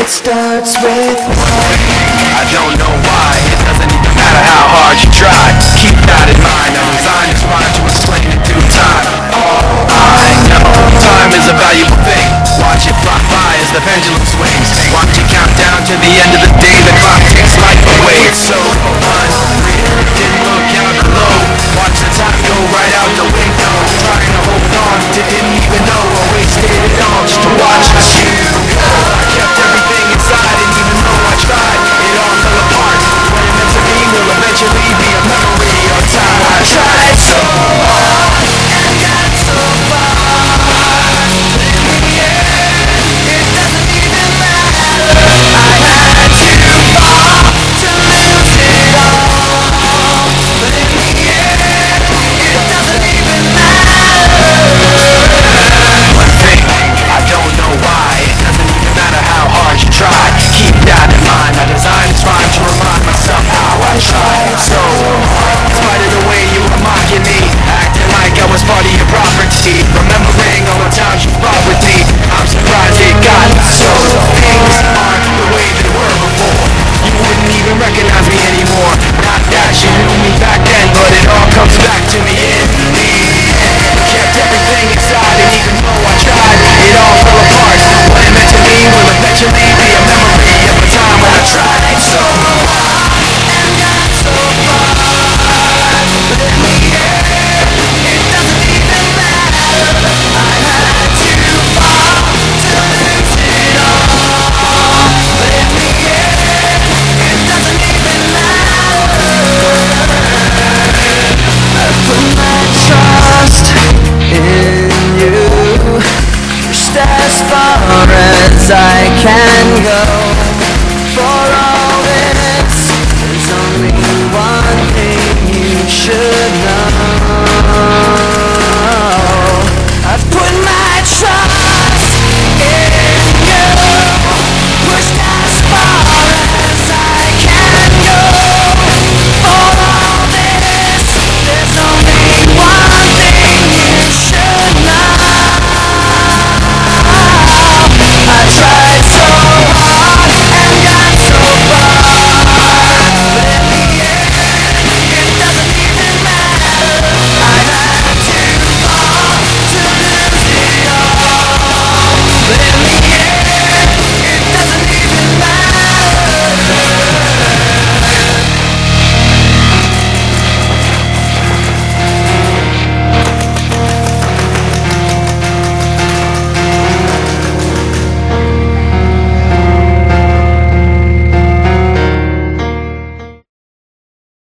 It starts with one. I don't know why. It doesn't even matter how hard you try. Keep that in mind. I'm designed is fine to explain in due time. All I know, time is a valuable thing. Watch it fly by as the pendulum swings. Watch it count down to the end of the day. The clock takes life away. It's so unreal. Didn't look out below. Watch the time go right out the window. Trying to hold on, didn't even know I wasted it all just to watch you go. I kept everything inside, and even though I tried, it all fell apart. What it meant to me will eventually be a memory of time. I tried so hard and got so far, but in the end, it doesn't even matter. I had to fall to lose it all, but in the end, it doesn't even matter. One thing, I don't know why. It doesn't even matter how hard you try. Keep that in mind. My design is fine to remind myself how I tried so hard. In spite of the way you were mocking me, acting like I was part of your property, remembering all the times you fought with me. I'm surprised it got so. Things aren't the way they were before. You wouldn't even recognize me anymore. Not that you knew me back then, but it all comes back to me in the end. Kept everything inside, and even though I tried, it all fell apart. What it meant to me will eventually be a memory of a time when I tried so hard and got so far, but in the end, it doesn't even matter. I had to fall to lose it all, but in the end, it doesn't even matter. I put my trust in you, pushed as far as I can go.